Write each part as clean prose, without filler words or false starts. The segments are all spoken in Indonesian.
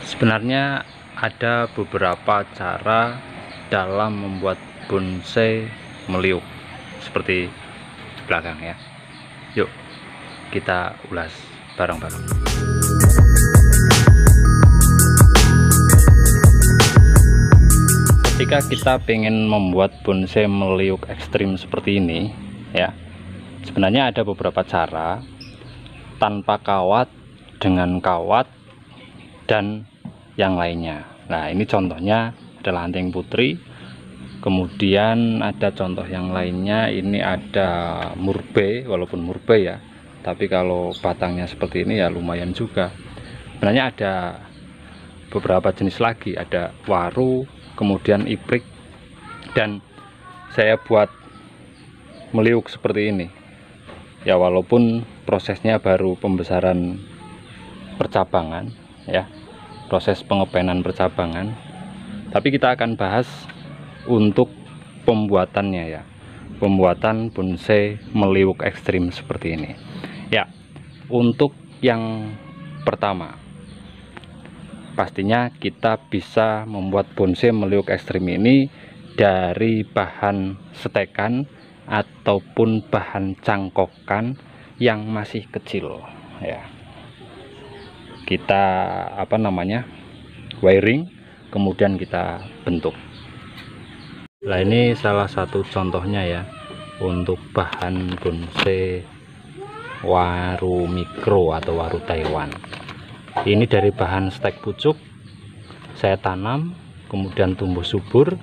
Sebenarnya ada beberapa cara dalam membuat bonsai meliuk seperti di belakang ya. Yuk kita ulas bareng-bareng. Ketika kita pengen membuat bonsai meliuk ekstrim seperti ini ya, sebenarnya ada beberapa cara, tanpa kawat, dengan kawat, dan yang lainnya. Nah, ini contohnya adalah anting putri. Kemudian ada contoh yang lainnya, ini ada murbei, walaupun murbei ya, tapi kalau batangnya seperti ini ya lumayan juga. Sebenarnya ada beberapa jenis lagi, ada waru, kemudian ibrik, dan saya buat meliuk seperti ini ya, walaupun prosesnya baru pembesaran percabangan ya, proses pengepenan percabangan, tapi kita akan bahas untuk pembuatannya ya, pembuatan bonsai meliuk ekstrim seperti ini ya. Untuk yang pertama, pastinya kita bisa membuat bonsai meliuk ekstrim ini dari bahan setekan ataupun bahan cangkokan yang masih kecil ya. Kita wiring, kemudian kita bentuk. Nah, ini salah satu contohnya ya, untuk bahan bonsai waru mikro atau waru Taiwan. Ini dari bahan stek pucuk, saya tanam, kemudian tumbuh subur,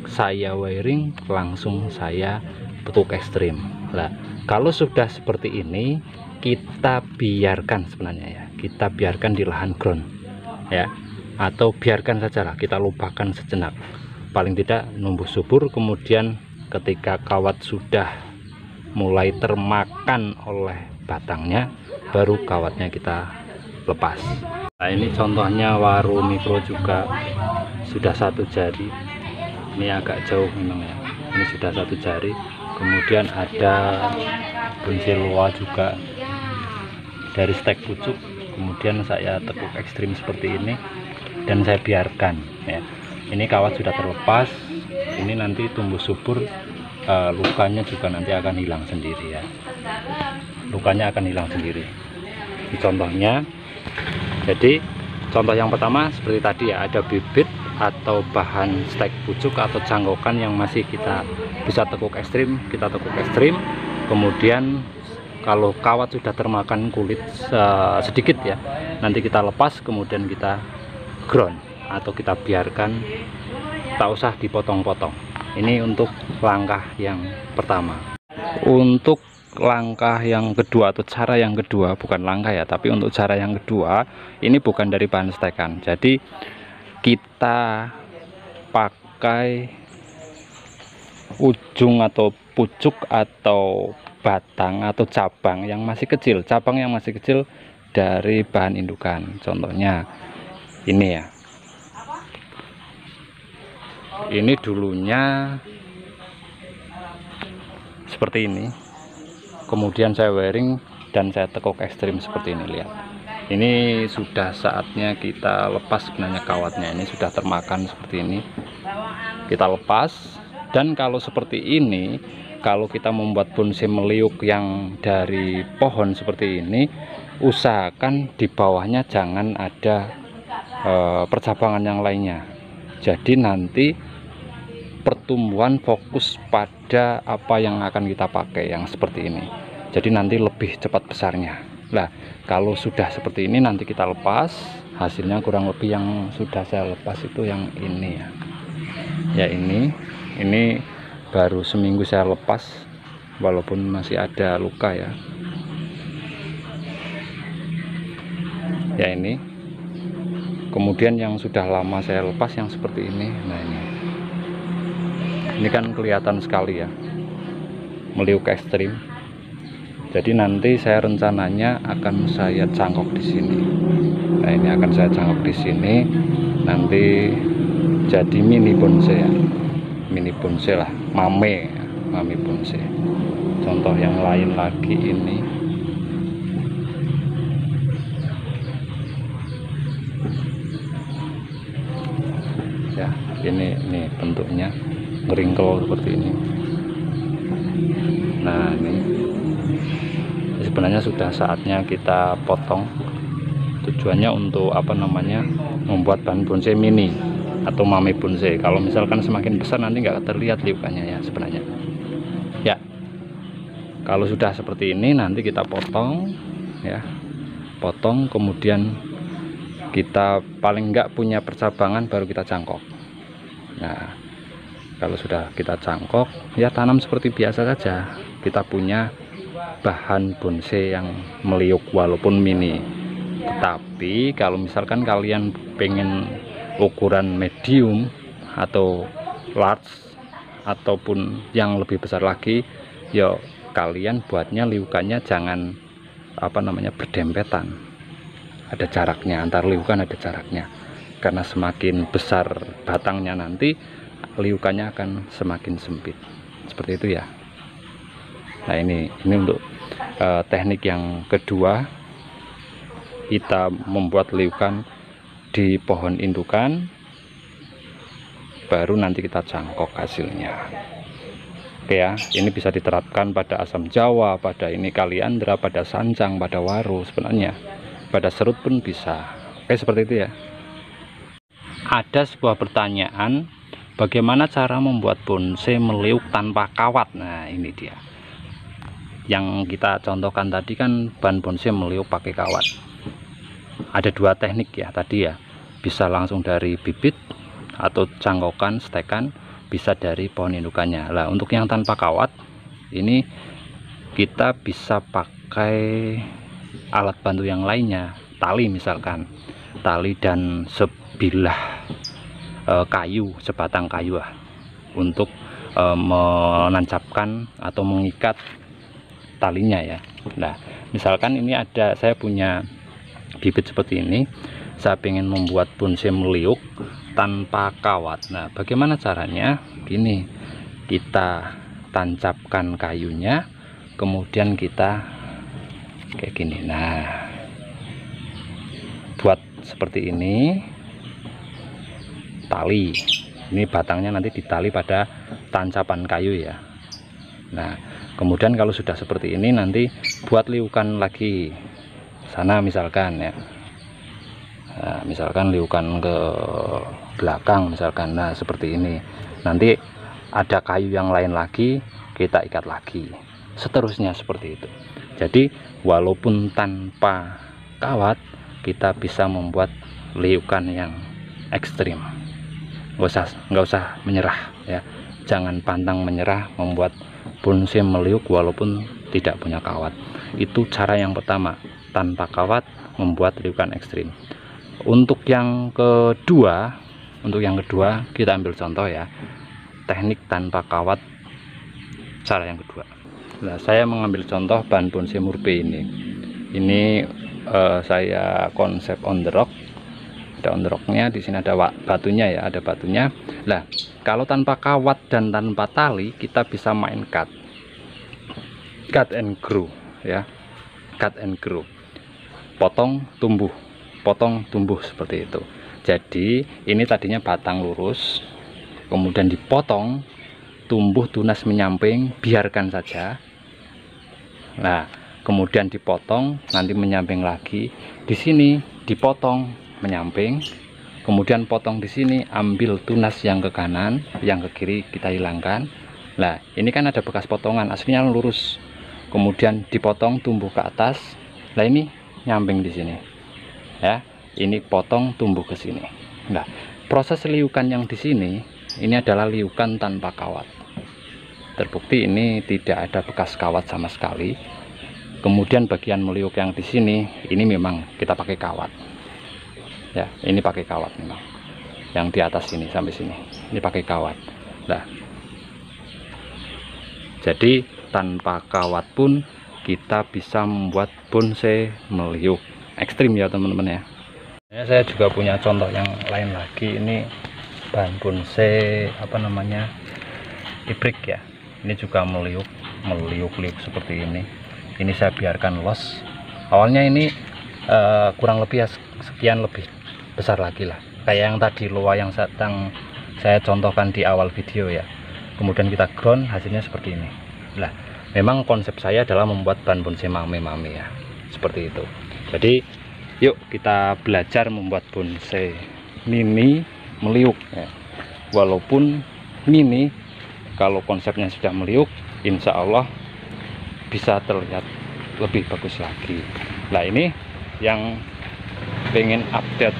saya wiring, langsung saya tekuk ekstrim. Nah, kalau sudah seperti ini, kita biarkan sebenarnya ya, kita biarkan di lahan ground ya, atau biarkan sajalah, kita lupakan sejenak, paling tidak numbuh subur. Kemudian ketika kawat sudah mulai termakan oleh batangnya, baru kawatnya kita lepas. Nah, ini contohnya waru mikro juga sudah satu jari, ini agak jauh memang ya, ini sudah satu jari. Kemudian ada bonsai loa juga dari stek pucuk, kemudian saya tekuk ekstrim seperti ini dan saya biarkan ya. Ini kawat sudah terlepas, ini nanti tumbuh subur, lukanya juga nanti akan hilang sendiri ya, lukanya akan hilang sendiri. Ini contohnya. Jadi contoh yang pertama seperti tadi ya, ada bibit atau bahan stek pucuk atau cangkokan yang masih kita bisa tekuk ekstrim, kita tekuk ekstrim. Kemudian kalau kawat sudah termakan kulit sedikit ya, nanti kita lepas, kemudian kita ground atau kita biarkan, tak usah dipotong-potong. Ini untuk langkah yang pertama. Untuk langkah yang kedua atau cara yang kedua, bukan langkah ya, tapi untuk cara yang kedua, ini bukan dari bahan stekan. Jadi kita pakai ujung atau pucuk atau batang atau cabang yang masih kecil, cabang yang masih kecil dari bahan indukan. Contohnya ini ya, ini dulunya seperti ini, kemudian saya wiring dan saya tekuk ekstrim seperti ini. Lihat, ini sudah saatnya kita lepas sebenarnya kawatnya, ini sudah termakan seperti ini, kita lepas. Dan kalau seperti ini, kalau kita membuat bonsai meliuk yang dari pohon seperti ini, usahakan di bawahnya jangan ada percabangan yang lainnya. Jadi nanti pertumbuhan fokus pada apa yang akan kita pakai, yang seperti ini. Jadi nanti lebih cepat besarnya. Nah, kalau sudah seperti ini nanti kita lepas, hasilnya kurang lebih yang sudah saya lepas itu yang ini ya. Ya ini baru seminggu saya lepas, walaupun masih ada luka ya. Ya ini. Kemudian yang sudah lama saya lepas yang seperti ini. Nah, ini kan kelihatan sekali ya, meliuk ekstrim. Jadi nanti saya rencananya akan saya cangkok di sini. Nah, ini akan saya cangkok di sini, nanti jadi mini bonsai ya, mini bonsai lah, mame bonsai. Contoh yang lain lagi ini, ya. Ini bentuknya ngeringkel seperti ini. Nah, ini sebenarnya sudah saatnya kita potong. Tujuannya untuk membuat bahan bonsai mini atau mame bonsai. Kalau misalkan semakin besar nanti nggak terlihat liukannya ya sebenarnya ya. Kalau sudah seperti ini nanti kita potong ya, potong, kemudian kita paling nggak punya percabangan baru kita cangkok. Nah, kalau sudah kita cangkok ya tanam seperti biasa saja. Kita punya bahan bonsai yang meliuk walaupun mini. Tapi kalau misalkan kalian pengen ukuran medium atau large ataupun yang lebih besar lagi, ya kalian buatnya liukannya jangan berdempetan. Ada jaraknya, antar liukan ada jaraknya. Karena semakin besar batangnya nanti liukannya akan semakin sempit. Seperti itu ya. Nah, ini untuk teknik yang kedua, kita membuat liukan di pohon indukan, baru nanti kita cangkok hasilnya. Oke ya, ini bisa diterapkan pada asam jawa, pada ini kaliandra, pada sancang, pada waru, sebenarnya pada serut pun bisa. Oke, seperti itu ya. Ada sebuah pertanyaan, bagaimana cara membuat bonsai meliuk tanpa kawat? Nah, ini dia. Yang kita contohkan tadi kan bahan bonsai meliuk pakai kawat. Ada dua teknik ya tadi ya, bisa langsung dari bibit atau cangkokan stekan, bisa dari pohon indukannya. Lah, untuk yang tanpa kawat ini kita bisa pakai alat bantu yang lainnya, tali misalkan, tali dan sebilah kayu, sebatang kayu untuk menancapkan atau mengikat talinya ya. Nah, misalkan ini saya punya bibit seperti ini, saya ingin membuat bonsai meliuk tanpa kawat. Nah, bagaimana caranya? Gini, kita tancapkan kayunya, kemudian kita kayak gini. Nah, buat seperti ini, tali ini batangnya nanti ditali pada tancapan kayu ya. Nah, kemudian kalau sudah seperti ini nanti buat liukan lagi sana misalkan ya. Nah, misalkan liukan ke belakang misalkan. Nah, seperti ini. Nanti ada kayu yang lain lagi, kita ikat lagi. Seterusnya seperti itu. Jadi walaupun tanpa kawat, kita bisa membuat liukan yang ekstrim. Nggak usah menyerah ya. Jangan pantang menyerah membuat bonsai meliuk walaupun tidak punya kawat. Itu cara yang pertama, tanpa kawat membuat liukan ekstrim. Untuk yang kedua kita ambil contoh ya, teknik tanpa kawat, cara yang kedua. Nah, saya mengambil contoh bahan bonsai murbe ini. Ini saya konsep on the rock. Ada on the rocknya, di sini ada batunya ya, ada batunya. Nah, kalau tanpa kawat dan tanpa tali, kita bisa main cut and grow ya, cut and grow, potong tumbuh seperti itu. Jadi ini tadinya batang lurus, kemudian dipotong, tumbuh tunas menyamping, biarkan saja. Nah, kemudian dipotong, nanti menyamping lagi. Di sini dipotong menyamping, kemudian potong di sini, ambil tunas yang ke kanan, yang ke kiri kita hilangkan. Nah, ini kan ada bekas potongan, aslinya lurus, kemudian dipotong tumbuh ke atas. Nah, ini nyamping di sini ya, ini potong tumbuh ke sini. Nah, proses liukan yang di sini ini adalah liukan tanpa kawat. Terbukti ini tidak ada bekas kawat sama sekali. Kemudian bagian meliuk yang di sini ini memang kita pakai kawat ya, ini pakai kawat memang. Yang di atas ini sampai sini ini pakai kawat. Nah, jadi tanpa kawat pun kita bisa membuat bonsai meliuk ekstrim ya teman-teman ya. Saya juga punya contoh yang lain lagi. Ini bahan bonsai ibrik ya. Ini juga meliuk seperti ini. Ini saya biarkan los. Awalnya ini kurang lebih ya, sekian lebih besar lagi lah, kayak yang tadi loa yang sedang saya contohkan di awal video ya. Kemudian kita ground, hasilnya seperti ini. Nah, memang konsep saya adalah membuat ban bonsai mame-mame ya, seperti itu. Jadi yuk kita belajar membuat bonsai mini meliuk ya. Walaupun mini, kalau konsepnya sudah meliuk, insya Allah bisa terlihat lebih bagus lagi. Nah, ini yang pengen update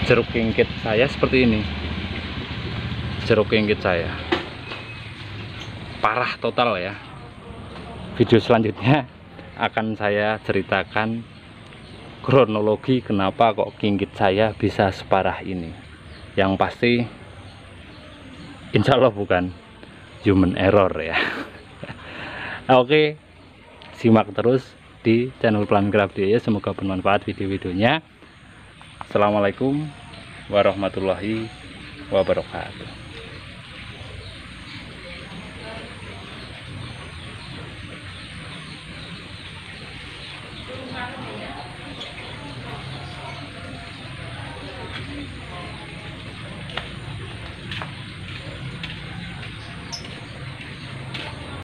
jeruk kingkit saya seperti ini. Jeruk kingkit saya parah total ya. Video selanjutnya akan saya ceritakan kronologi kenapa kok kingkit saya bisa separah ini. Yang pasti insya Allah bukan human error ya. Oke, simak terus di channel Plan Craft ya. Semoga bermanfaat video-videonya. Assalamualaikum warahmatullahi wabarakatuh.